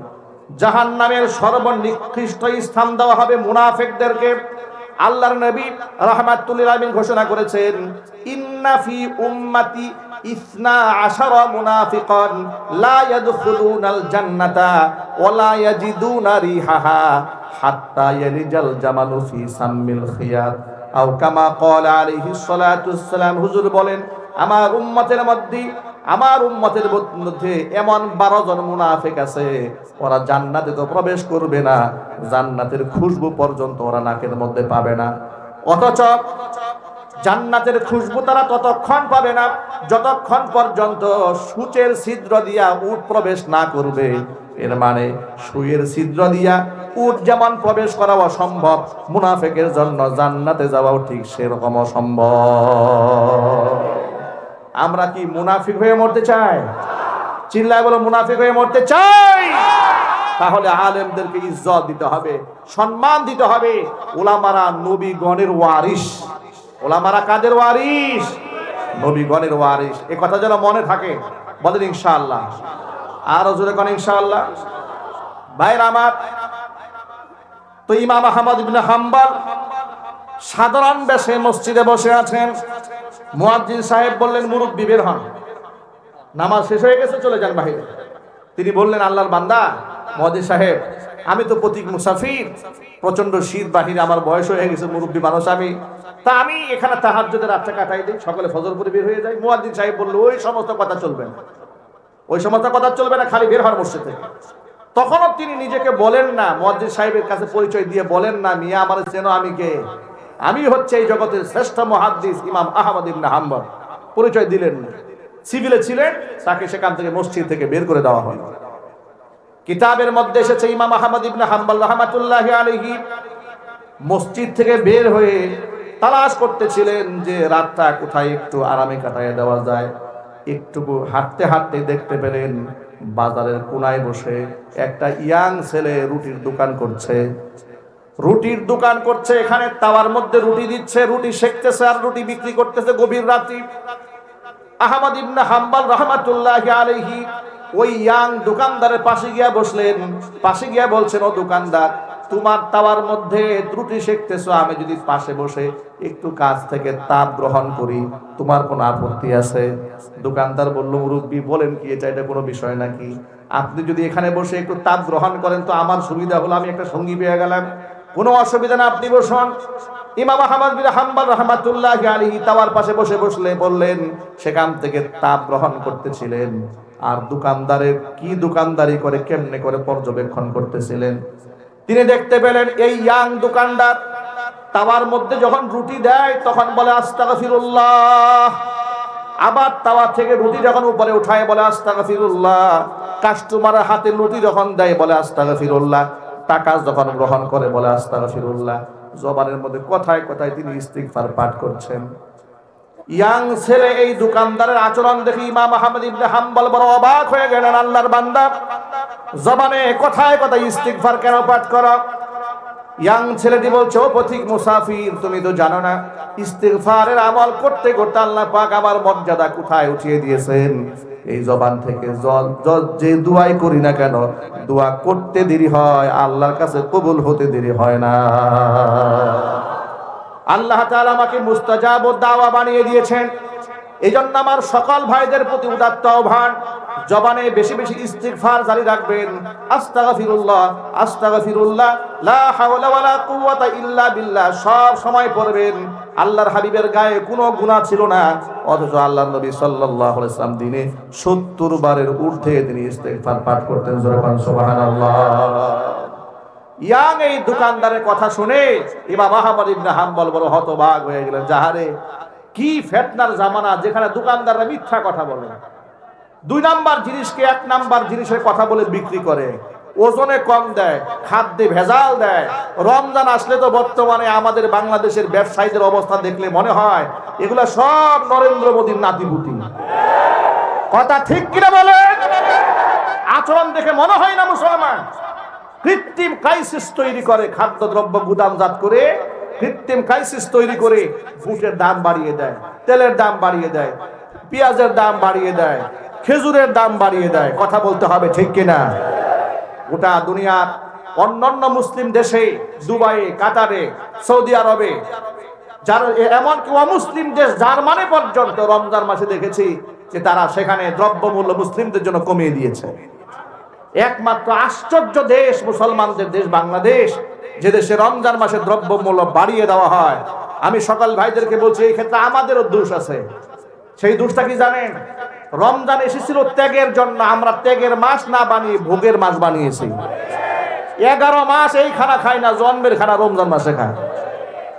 জাহান্নামের সর্বনিকৃষ্ট স্থান দেওয়া হবে মুনাফিকদেরকে। আল্লাহর নবী রাহমাতুল লিল আলামিন ঘোষণা করেছেন, ইন্না ফি উম্মতি 12 মুনাফিকান লা ইয়াদখুলুনাল জান্নাতা ওয়া লা ইয়াজিদুনা রিহাহা হাত্তা ইয়ালিজাল জামালু ফি সাম্মিল খিয়াত, আও কামা ক্বালা আলাইহিস সালাতু ওয়াস সালাম। হুজুর বলেন, আমার উম্মতের মধ্যে এমন 12 জন মুনাফিক আছে, ওরা জান্নাতে তো প্রবেশ করবে না, জান্নাতের খুশবু পর্যন্ত ওরা নাকের মধ্যে পাবে না। অথচ জান্নাতের খুশবু তারা ততক্ষণ পাবে না যতক্ষণ পর্যন্ত সূচের ছিদ্র দিয়া উট প্রবেশ না করবে। এর মানে সুয়ের ছিদ্র দিয়া উট যেমন প্রবেশ করা অসম্ভব, মুনাফিকের জন্য জান্নাতে যাওয়াও ঠিক সেরকম অসম্ভব। আমরা কি মুনাফিক হয়ে মরতে চাই? চিল্লায় বলো, মুনাফিক হয়ে মরতে চাই? তাহলে আলেমদেরকে ইজ্জত দিতে হবে, সম্মান দিতে হবে। উলামারা নবীগণের ওয়ারিস। উলামারা কাদের ওয়ারিস? নবীগণের ওয়ারিস। এই কথা যেন মনে থাকে, বলেন ইনশাআল্লাহ। আরো জোরে কোন ইনশাআল্লাহ। ভাইরা আমার, তো ইমাম আহমদ ইবনে হাম্বল সাধারণ বেশে মসজিদে বসে আছেন। মুয়াজ্জিন সাহেব বললেন, মুরব্বি বের হন, নামাজ শেষ হয়ে গেছে, চলে যান বাহিরে। তিনি বললেন, আল্লাহর বান্দা মুয়াজ্জিন সাহেব, আমি তো প্রতীক মুসাফির, প্রচন্ড শীত, বাহিরে আমার বয়স হয়ে গেছে, মুরব্বি মানুষ আমি এখানে তাহাজ্জুদের রাতটা কাটাই দিই, সকালে ফজর পরে বের হয়ে যাই। মুয়াজ্জিন সাহেব বলল, ওই সমস্ত কথা চলবে না, ওই সমস্ত কথা চলবে না, খালি বের হন মসজিদ থেকে। তখনও তিনি নিজেকে বলেন না, মুয়াজ্জিন সাহেবের কাছে পরিচয় দিয়ে বলেন না, মিয়া আমার চেনো, আমি কে? আমি হচ্ছে এই জগতের শ্রেষ্ঠ মুহাদ্দিস ইমাম আহমদ ইবনে হাম্বল। পরিচয় দিলেন না। সিভিলে ছিলেন, তাকে সেখান থেকে মসজিদ থেকে বের করে দেওয়া হয়। কিতাবের মধ্যে এসেছে, ইমাম আহমদ ইবনে হাম্বল রাহমাতুল্লাহি আলাইহি মসজিদ থেকে বের হয়ে তালাশ করতেছিলেন যে রাতটা কোথায় একটু আরামে কাটায় দেওয়া যায়। একটু হাঁটতে হাঁটতে দেখতে পেলেন বাজারের কোনায় বসে একটা ইয়াং ছেলে রুটির দোকান করছে। এখানে তাওয়ার মধ্যে রুটি দিচ্ছে, রুটি সেকতেছে আর রুটি বিক্রি করতেছে গভীর রাতে। আহমদ ইবনে হাম্বল রাহমাতুল্লাহি আলাইহি ওই ইয়াং দোকানদারের পাশে গিয়া বসলেন। পাশে গিয়া বলছেন, ও দোকানদার, তোমার তাওয়ার মধ্যে রুটি সেকতেছো, আমি যদি পাশে বসে একটু কাছ থেকে তাপ গ্রহণ করি, তোমার কোনো আপত্তি আছে? দোকানদার বলল, মুরব্বি বলেন কি, এটা কোনো বিষয় নাকি? আপনি যদি এখানে বসে একটু তাপ গ্রহণ করেন তো আমার সুবিধা হলো, আমি একটা সঙ্গী পেয়ে গেলাম, কোনো অসুবিধা না, আপনি বসুন। ইমাম আহমদ বিন হাম্বল রাহমাতুল্লাহি আলাইহি তাওয়ার পাশে বললেন, সেখান থেকে তাপ গ্রহণ করতেছিলেন। আর দোকানদারের কি দোকানদারি করে, কেমনে করে পর্যবেক্ষণ করতেছিলেন। তিনি দেখতে পেলেন এই ইয়াং দোকানদার তাওয়ার মধ্যে যখন রুটি দেয় তখন বলে আস্তাগফিরুল্লাহ, আবার তাওয়া থেকে রুটি যখন উপরে উঠায় বলে আস্তাগফিরুল্লাহ, কাস্টমারের হাতে রুটি যখন দেয় বলে আস্তাগফিরুল্লাহ, টাকা যখন গ্রহণ করে বলে আস্তাগফিরুল্লাহ। জবানের মধ্যে কথায় কথায় তিনি ইস্তিগফার পাঠ করছেন। ইয়াং ছেলে এই দোকানদারের আচরণ দেখে ইমাম আহমদ ইবনে হাম্বল বড় অবাক হয়ে গেলেন। আল্লাহর বান্দা, জবানে কথায় কথায় ইস্তিগফার কেন পাঠ করো? ইয়াং ছেলেটি বলছে, ও পথিক মুসাফির, তুমি তো জানো না ইস্তিগফারের আমল করতে করতে আল্লাহ পাক আমার মর্যাদা কোথায় উঠিয়ে দিয়েছেন। এই জবান থেকে যে দুয়াই করি না কেন, দোয়া করতে দেরি হয়, আল্লাহর কাছে কবুল হতে দেরি হয় না। আল্লাহ তাআলা আমাকে মুস্তাজাব দাওয়া বানিয়ে দিয়েছেন। এই জন্য আমার সকল ভাইদের প্রতি উদাত্ত আহ্বান, জবানে বেশি বেশি ইস্তিগফার জারি রাখবেন। আস্তাগফিরুল্লাহ, আস্তাগফিরুল্লাহ, লা হাওলা ওয়ালা কুওয়াতা ইল্লা বিল্লাহ সব সময় পড়বেন। আল্লাহর হাবিবের গায়ে কোনো গুনাহ ছিল না, অথচ আল্লাহর নবী সাল্লাল্লাহু আলাইহি ওয়াসাল্লাম দিনে 70 বারের ঊর্ধ্বে তিনি ইস্তিগফার পাঠ করতেন। সুবহানাল্লাহ। ইয়াং এই দোকানদারের কথা শুনে ইমাম আহমদ ইবনে হাম্বল বড় হতবাক হয়ে গেলেন। যাহারে কি ফিতনার জামানা, যেখানে দোকানদাররা মিথ্যা কথা বলে, 2 নাম্বার জিনিসকে 1 নাম্বার জিনিসের কথা বলে বিক্রি করে, ওজনে কম দেয়, খাদ্যে ভেজাল দেয়। রমজান আসলে তো বর্তমানে আমাদের বাংলাদেশের ব্যবসায়ীদের অবস্থা দেখলে মনে হয় এগুলা সব নরেন্দ্র মোদীর নাতিপুতি। কথা ঠিক কিনা বলেন? আচরণ দেখে মনে হয় না মুসলমান। কৃত্রিম ক্রাইসিস তৈরি করে, খাদ্যদ্রব্য গুদামজাত করে কৃত্রিম ক্রাইসিস তৈরি করে বুটের দাম বাড়িয়ে দেয়, তেলের দাম বাড়িয়ে দেয়, পেঁয়াজের দাম বাড়িয়ে দেয়, খেজুরের দাম বাড়িয়ে দেয়। কথা বলতে হবে ঠিক কিনা? গোটা দুনিয়ার অন্যান্য মুসলিম দেশে, দুবাইয়ে, কাতারে, সৌদি আরবে, যারা এমনকি অমুসলিম দেশ জার্মানি পর্যন্ত রমজান মাসে দেখেছি যে তারা সেখানে দ্রব্যমূল্য মুসলিমদের জন্য কমিয়ে দিয়েছে। একমাত্র আশ্চর্য দেশ মুসলমানদের দেশ বাংলাদেশ, যে দেশে রমজান মাসে দ্রব্যমূল্য বাড়িয়ে দেওয়া হয়। আমি সকল ভাইদেরকে বলছি, এই ক্ষেত্রে আমাদেরও দোষ আছে। সেই দোষটা কি জানেন? রমজান এসেছিল ত্যাগের জন্য, আমরা ত্যাগের মাস না বানিয়ে ভোগের মাস বানিয়েছি। 11 মাস এই খানা খাই না, জন্মের খানা রমজান মাসে খায়,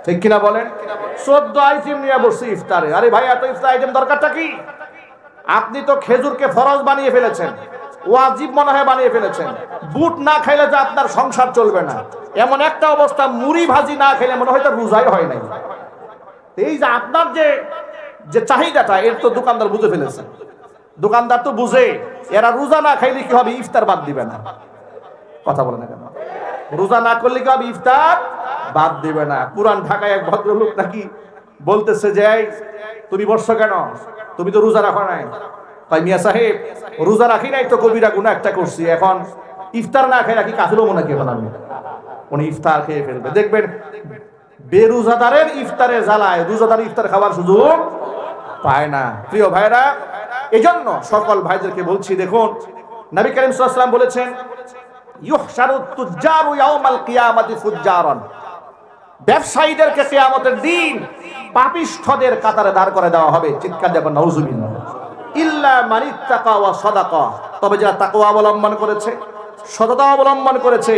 ঠিক কিনা বলেন? 14 আইটেম নিয়ে বসছি ইফতারে। আরে ভাই, এত ইফতার আইটেম দরকারটা কি? আপনি তো খেজুরকে ফরজ বানিয়ে ফেলেছেন, ওয়াজিব মনে হয় বানিয়ে ফেলেছেন। বুট না খাইলে যে আপনার সংসার চলবে না, এমন একটা অবস্থা। মুড়ি ভাজি না খেলে মনে হয় তো রোজাই হয় নাই। এই যে আপনার যে চাহিদাটা, এর তো দোকানদার বুঝে ফেলেছে। দোকানদার তো বুঝে এরা রোজা না খাইলে কি হবে, ইফতার বাদ দিবে না। কথা বলে না কেন? রোজা না করলে কি হবে, ইফতার বাদ দিবে না। পুরান ঢাকায় এক ভদ্রলোক নাকি বলতেছে যে, তুমি বসছো কেন, তুমি তো রোজা রাখো নাই। তাই মিয়া সাহেব, রোজা রাখি নাই তো কবিরা গুনাহ একটা করছি, এখন ইফতার না খাই রাখি কাফের হবো নাকি? এখন আমি উনি ইফতার খেয়ে ফেলবে। দেখবেন বেরোজাদারের ইফতারে জ্বালায় রোজাদার ইফতার খাবার সুযোগ পায় না। প্রিয় ভাইরা, এজন্য সকল ভাইদেরকে বলছি, দেখুন নবী করিম সাল্লাল্লাহু আলাইহি ওয়াসাল্লাম বলেছেন, ইউহশারুত তুজ্জারু ইয়াউমাল কিয়ামাতি ফুজ্জারান। ব্যবসায়ীদেরকে কিয়ামতের দিন পাপিষ্ঠদের কাতারে দাঁড় করে দেওয়া হবে। চিৎকার দেবেন নাউজুবিল্লাহ। ইল্লা মানিত্তাকা ওয়া সাদাকা, তবে যারা তাকওয়া অবলম্বন করেছে, সততা অবলম্বন করেছে,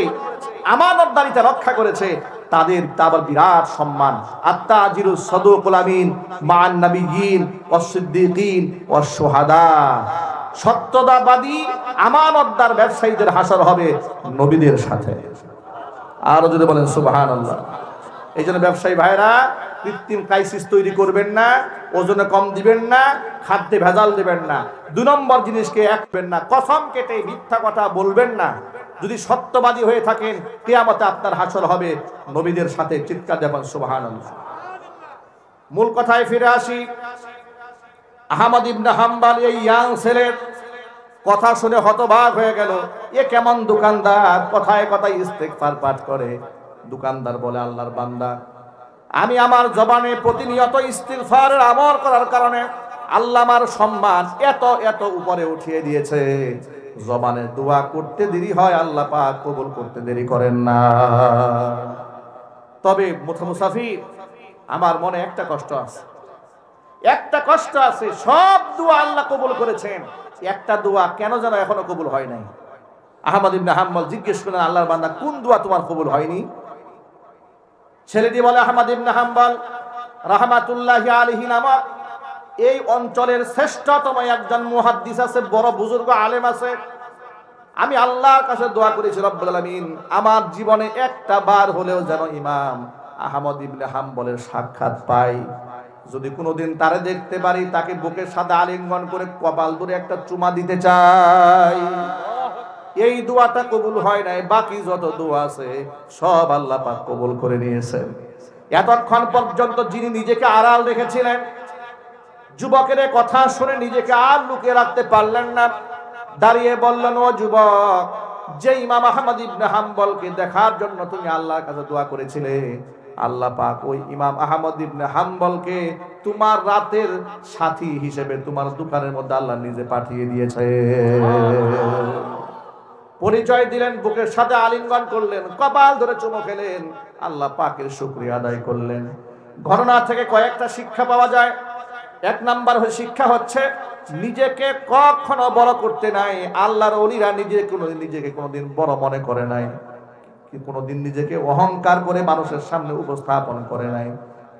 আমানতদারিতা রক্ষা করেছে, তাদের আবার বিরাট সম্মান। আত্তাজিরুস সাদুকুল আমিন মান নাবিয়িন ওয়াস সিদ্দিকিন ওয়াস শুহাদা। সত্যতাবাদী আমানতদার ব্যবসায়ীদের হাসর হবে নবীদের সাথে। আর যদি বলেন সুবহানাল্লাহ। এই জন্য ব্যবসায়ী ভাইরা, কৃত্রিম ক্রাইসিস তৈরি করবেন না, ওজনে কম দিবেন না, খাদ্যে ভেজাল দিবেন না। 2 নম্বর জিনিসকে একবেন না, কসম কেটে মিথ্যা কথা বলবেন না। যদি সত্যবাদী হয়ে থাকেন, কিয়ামতে আপনার হাসর হবে নবীদের সাথে। চিৎকার দেবেন সুবহানাল্লাহ। মূল কথায় ফিরে আসি। আহমদ ইবনে হাম্বল এই ইয়াং ছেলের কথা শুনে হতবাক হয়ে গেল। এ কেমন দোকানদার, কথায় কথায় ইস্তেগফার পাঠ করে। দোকানদার বলে, আল্লাহর বান্দা, আমি আমার জবানে প্রতিনিয়ত ইস্তিগফারের আমল করার কারণে আল্লাহ আমার সম্মান এত এত উপরে উঠিয়ে দিয়েছে। জবানে দোয়া করতে দেরি হয়, আল্লাহ পাক কবুল করতে দেরি করেন না। তবে মুসাফির, আমার মনে একটা কষ্ট আছে, একটা কষ্ট আছে। সব দোয়া আল্লাহ কবুল করেছেন, একটা দোয়া কেন যেন এখনো কবুল হয় নাই। আহমদ ইবনে হাম্বল জিজ্ঞেস করলেন, আল্লাহর বান্দা, কোন দোয়া তোমার কবুল হয়নি? ছেলেটি বলে, আহমদ ইবনে হাম্বল রাহমাতুল্লাহি আলাইহি নামক এই অঞ্চলের শ্রেষ্ঠতম একজন মুহাদ্দিস আছে, বড় বুজুর্গ আলেম আছে। আমি আল্লাহর কাছে দোয়া করেছি, রব্বুল আলামিন আমার জীবনে একটা বার হলেও যেন ইমাম আহমদ ইবনে হাম্বলের সাক্ষাৎ পাই। যদি কোনোদিন তারে দেখতে পারি, তাকে বুকের সাথে আলিঙ্গন করে কপাল ধরে একটা চুমা দিতে চাই। এই দোয়াটা কবুল হয় নাই, বাকি যত দোয়া আছে সব আল্লাহ পাক কবুল করে নিয়েছেন। এতক্ষণ পর্যন্ত যিনি নিজেকে আড়াল রেখেছিলেন, যুবকের কথা শুনে নিজেকে আর লুকিয়ে রাখতে পারলেন না, দাঁড়িয়ে বললেন, ও যুবক, যে ইমাম আহমদ ইবনে হাম্বলকে দেখার জন্য তুমি আল্লাহর কাছে দোয়া করেছিলে, আল্লাহ পাক ওই ইমাম আহমদ ইবনে হাম্বলকে তোমার রাতের সাথী হিসেবে তোমার দোকানের মধ্যে আল্লাহ নিজে পাঠিয়ে দিয়েছে। পরিচয় দিলেন, বুকের সাথে আলিঙ্গন করলেন, কপাল ধরে চুমো খেলেন, আল্লাহ পাকের শুকরিয়া আদায় করলেন। ঘটনা থেকে কয়েকটা শিক্ষা পাওয়া যায়। 1 নাম্বার শিক্ষা হচ্ছে, নিজেকে কখনো বড় করতে নাই। আল্লাহর ওলিরা নিজেকে কোনোদিন বড় মনে করে নাই, কোনোদিন নিজেকে অহংকার করে মানুষের সামনে উপস্থাপন করে নাই।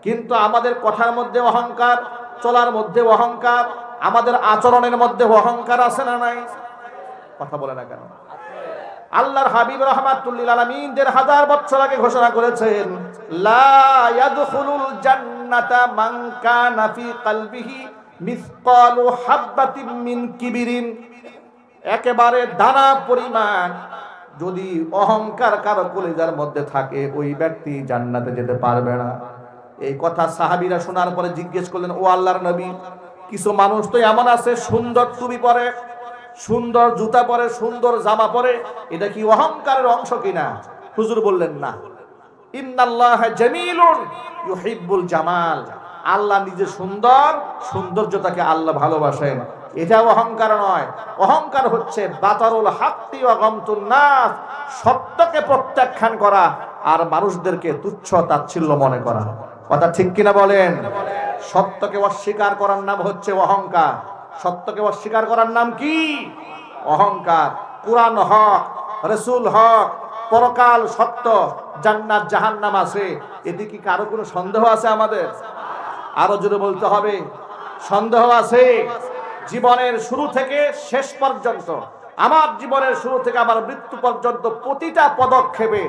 কিন্তু আমাদের কথার মধ্যে অহংকার, চলার মধ্যে অহংকার, আমাদের আচরণের মধ্যে অহংকার আছে না নাই? কথা বলে না কেন? আল্লাহর হাবিব রাহমাতুল লিল আলামিন 1000 বছর আগে ঘোষণা করেছেন, লা ইয়াদখুলুল জান্নাতা মান কানা ফি কলবিহি মিসকালু হাববাতিন মিন কিবরিন। একেবারে দানা পরিমাণ যদি অহংকার কারো কলিজার মধ্যে থাকে, ওই ব্যক্তি জান্নাতে যেতে পারবে না। এই কথা সাহাবীরা শোনার পরে জিজ্ঞেস করলেন, ও আল্লাহর নবী, কিছু মানুষ তো এমন আছে সুন্দর টুপি পরে, সুন্দর জুতা পরে, সুন্দর জামা পরে, এটা কি অহংকারের অংশ কিনা? হুজুর বললেন, না। ইন্নাল্লাহা জামিলুন ইউহিব্বুল জামাল। আল্লাহ নিজে সুন্দর, সৌন্দর্যতাকে আল্লাহ ভালোবাসেন। এটা অহংকার নয়। অহংকার হচ্ছে বাতারুল হাক্কি ওয়া গামতুন নাস, সত্যকে প্রত্যাখ্যান করা আর মানুষদেরকে তুচ্ছ তাচ্ছিল্য মনে করা। কথা ঠিক কিনা বলেন? সত্যকে অস্বীকার করার নাম হচ্ছে অহংকার। সত্যকে অস্বীকার করার নাম কি? অহংকার। কুরআন হক, রাসূল হক, পরকাল সত্য, জান্নাত জাহান্নাম আছে, এদিকে কারো কোনো সন্দেহ আছে আমাদের? আরো জোরে বলতে হবে, সন্দেহ আছে? জীবনের শুরু থেকে শেষ পর্যন্ত, আমার জীবনের শুরু থেকে আমার মৃত্যু পর্যন্ত প্রতিটা পদক্ষেপে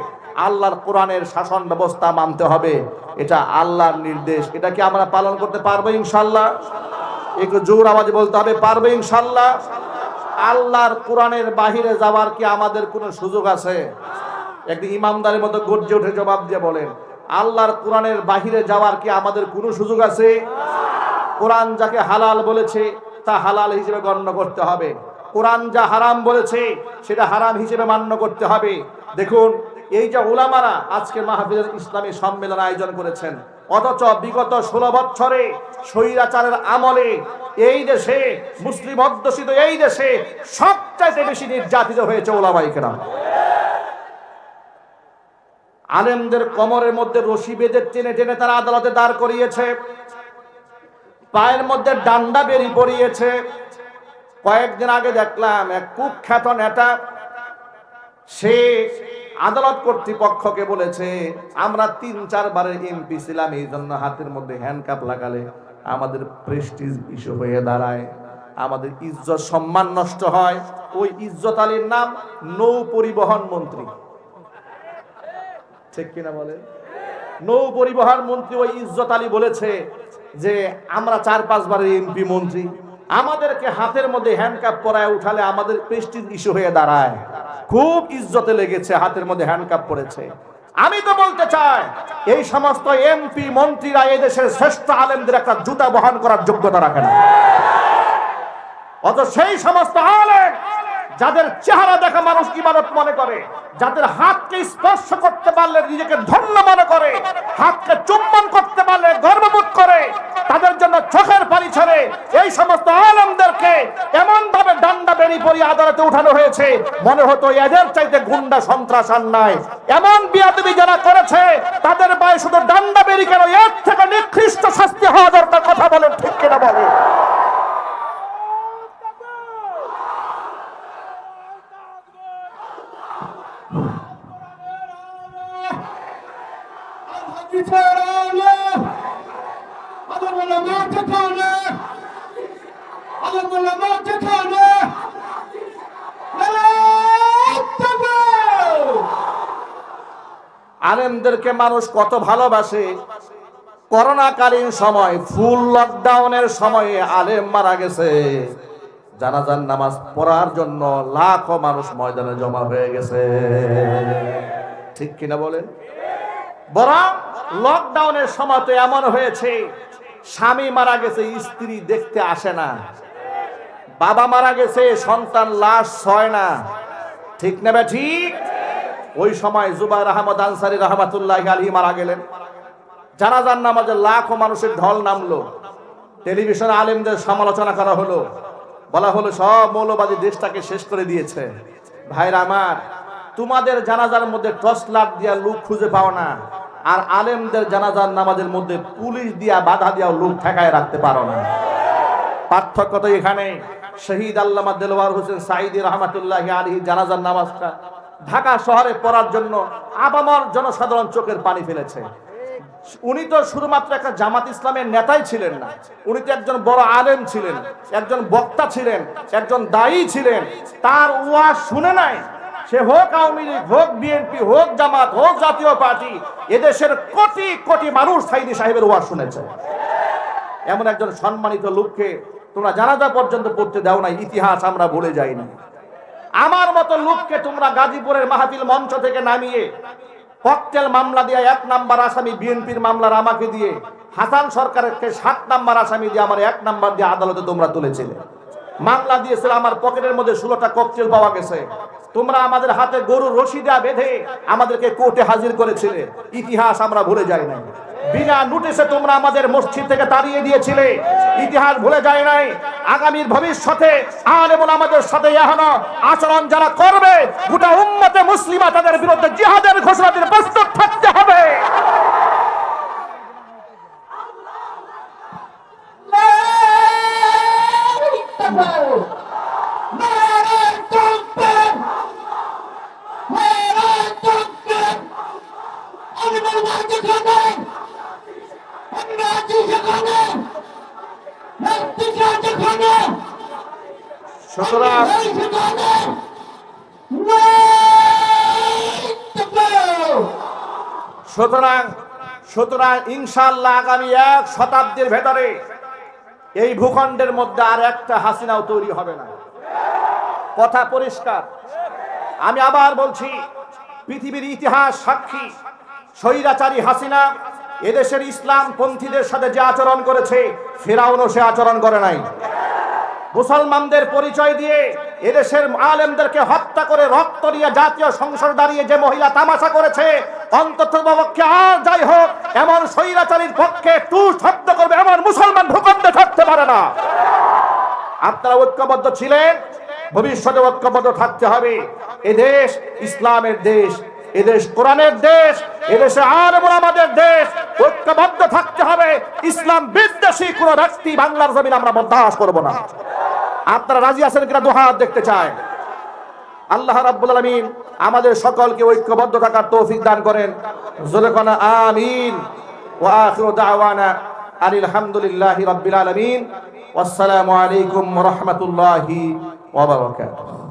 আল্লাহর কোরআনের শাসন ব্যবস্থা মানতে হবে। এটা আল্লাহর নির্দেশ। এটা কি আমরা পালন করতে পারবো ইনশাআল্লাহ? একটু জোর আওয়াজে বলতে হবে, পারবে ইনশাআল্লাহ? আল্লাহর কোরআনের বাহিরে যাওয়ার কি আমাদের কোনো সুযোগ আছে? একটি ইমামদারের মতো গর্জে উঠে জবাব দিয়ে বলেন, আল্লাহর কোরআনের বাহিরে যাওয়ার কি আমাদের কোনো সুযোগ আছে? কোরআন যাকে হালাল বলেছে তা হালাল হিসেবে গণ্য করতে হবে, কোরআন যা হারাম বলেছে সেটা হারাম হিসেবে মান্য করতে হবে। দেখুন, এই যে উলামারা আজকে মাহফিল ইসলামী সম্মেলন আয়োজন করেছেন, অথচ বিগত 16 বছরে স্বৈরাচারের আমলে এই দেশে, মুসলিম অধ্যুষিত এই দেশে সবচাইতে বেশি নির্যাতিত হয়েছে উলামায়ে কেরাম। আলেমদের কোমরের মধ্যে রশি বেঁধে টেনে টেনে তারা আদালতে দাঁড় করিয়েছে, পায়ের মধ্যে ডান্ডা বেরি পরিয়েছে। কয়েকদিন আগে দেখলাম এক কুখ্যাত নেতা, সে আদালত কর্তৃপক্ষকে বলেছে, আমরা 3-4 বারের এমপি ছিলাম, এই জন্য হাতের মধ্যে হ্যান্ডকাপ লাগালে আমাদের প্রেস্টিজ ইস্যু হয়ে দাঁড়ায়, আমাদের ইজ্জত সম্মান নষ্ট হয়। ওই ইজ্জত আলীর নাম নৌ পরিবহন মন্ত্রী, ঠিক কিনা বলেন? নৌ পরিবহন মন্ত্রী ওই ইজ্জত আলী বলেছে যে আমরা 4-5 বারের এমপি মন্ত্রী, আমাদেরকে হাতের মধ্যে হ্যান্ডকাপ পরায় উঠালে আমাদের প্রেস্টিজ ইস্যু হয়ে দাঁড়ায়। খুব ইজ্জতে লেগেছে, হাতের মধ্যে হ্যান্ডকাপ পরেছে। আমি তো বলতে চাই, এই সমস্ত এমপি মন্ত্রীরা এই দেশের শ্রেষ্ঠ আলেমদের একটা জুতা বহন করার যোগ্যতা রাখে না। অত সেই সমস্ত আলেম যাদের চেহারা দেখা মানুষ ইবাদত মনে করে, যাদের হাতকে স্পর্শ করতে পারলে নিজেকে ধন্য মনে করে, হাতকে চুম্বন করতে পারলে গর্ববোধ করে, তাদের জন্য চোখের পানি ছড়ে, এই সমস্ত আলেমদেরকে এমন ভাবে ডান্ডা বেরি পরিয়ে আদালতে উঠানো হয়েছে, মনে হতো এদের চাইতে গুন্ডা সন্ত্রাস আর নাই। এমন বিয়াদবি যারা করেছে তাদের পায়ে শুধু ডান্ডা বেরি কেন, এর থেকে নিকৃষ্ট শাস্তি হওয়া দরকার। কথা বলেন, ঠিক কিনা বলেন? আলেমদেরকে মানুষ কত ভালোবাসে। করোনাকালীন সময়, ফুল লকডাউনের সময়ে আলেম মারা গেছে, জানাজার নামাজ পড়ার জন্য লাখো মানুষ ময়দানে জমা হয়ে গেছে, ঠিক কিনা বলেন? বরং লকডাউনের সময় তো এমন হয়েছে, স্বামী মারা গেছে, স্ত্রী দেখতে আসে না, বাবা মারা গেছে, সন্তান লাশ ছয় না, ঠিক না ঠিক? ওই সময় জুবাইর আহমদ আনসারী রাহমাতুল্লাহি আলাইহি মারা গেলেন, জানাজার নামাজে লাখো মানুষের ঢল নামলো, টেলিভিশনে আলেমদের সমালোচনা করা হলো, বলা হলো সব মৌলবাদী দেশটাকে শেষ করে দিয়েছে। ভাইরা আমার, তোমাদের জানাজার মধ্যে টর্চ লাইট দিয়া লোক খুঁজে পাও না, আর আলেমদের জানাজার নামাজের মধ্যে পুলিশ দিয়া বাধা দিয়া লোক ঠেকায় রাখতে পারো না। পার্থক্য তো এখানে। শহীদ আল্লামা দেলওয়ার হোসেন সাঈদী রাহমাতুল্লাহি আলাইহি জানাজার নামাজটা ঢাকা শহরে পড়ার জন্য আবামর জনসাধারণ চোখের পানি ফেলেছে। উনি তো শুধুমাত্র একটা জামাত ইসলামের নেতাই ছিলেন না, উনি তো একজন বড় আলেম ছিলেন, একজন বক্তা ছিলেন, একজন দায়ী ছিলেন। তার ওয়াজ শুনে নাই, সে হোক আওয়ামী লীগ, হোক বিএনপি, হোক জামাত, হোক জাতীয় পার্টি, এদেশের কোটি কোটি মানুষ সাঈদী সাহেবের ওয়াজ শুনেছে। এমন একজন সম্মানিত লোককে তোমরা জানাজা পর্যন্ত পড়তে দাও নাই, ইতিহাস আমরা ভুলে যাই না। আমার মতো লোককে তোমরা গাজীপুরের মাহফিল মঞ্চ থেকে নামিয়ে ককটেল মামলা দিয়ে 1 নাম্বার আসামি, বিএনপির মামলার আমাকে দিয়ে, হাসান সরকারকে 7 নাম্বার আসামি দিয়ে আমার 1 নাম্বার দিয়ে আদালতে তোমরা তুলেছিলে। মামলা দিয়েছিল, আমার পকেটের মধ্যে 16টা ককটেল পাওয়া গেছে। তোমরা আমাদের হাতে গরুর রশি দেয়া বেঁধে আমাদেরকে কোর্টে হাজির করেছিলে, ইতিহাস আমরা ভুলে যাই নাই। বিনা নোটিশে তোমরা আমাদের মসজিদ থেকে তাড়িয়ে দিয়েছিলে, ইতিহাস ভুলে যায় নাই। আগামীর ভবিষ্যতে আলেমুল আমাদের সাথে এখনো আচরণ যারা করবে, গোটা উম্মতে মুসলিমা তাদের বিরুদ্ধে জিহাদের ঘোষণা দিয়ে প্রস্তুত থাকতে হবে। সুতরাং ইনশাআল্লাহ আগামী 1 শতাব্দীর ভেতরে এই ভূখণ্ডের মধ্যে আর একটা হাসিনাও তৈরি হবে না। কথা পরিষ্কার। আমি আবার বলছি, পৃথিবীর ইতিহাস সাক্ষী, স্বৈরাচারী হাসিনা এদেশের ইসলাম পন্থীদের সাথে যে আচরণ করেছে, ফিরাউনও সে আচরণ করে নাই। মুসলমানদের পরিচয় দিয়ে এদেশের আলেমদেরকে হত্যা করে রক্ত দিয়ে জাতীয় সংসদ দাঁড়িয়ে যে মহিলা তামাশা করেছে, অন্ততপক্ষে আর যাই হোক এমন স্বৈরাচারীর পক্ষে টু শব্দ করবে এমন মুসলমান ভূখণ্ডে থাকতে পারে না। আপনারা ঐক্যবদ্ধ ছিলেন, ভবিষ্যতে ঐক্যবদ্ধ থাকতে হবে। এদেশ ইসলামের দেশ, এদেশ কোরআনের দেশ, এদেশে আলেম ওলামাদের দেশ। ঐক্যবদ্ধ থাকতে হবে। ইসলাম বিদ্বেষী কোন ব্যক্তি বাংলার জমিন আমরা বরদাস্ত করব না। আপনারা রাজি আছেন কিনা দুহাত দেখতে চাই। আল্লাহ রাব্বুল আলামিন আমাদের সকলকে ঐক্যবদ্ধ থাকার তৌফিক দান করেন। জোরে কোন আমিন। ওয়া আখিরু দাওয়ানা আলহামদুলিল্লাহি রাব্বিল আলামিন। ওয়াসসালামু আলাইকুম ওয়া রাহমাতুল্লাহি ওয়া বারাকাতুহু।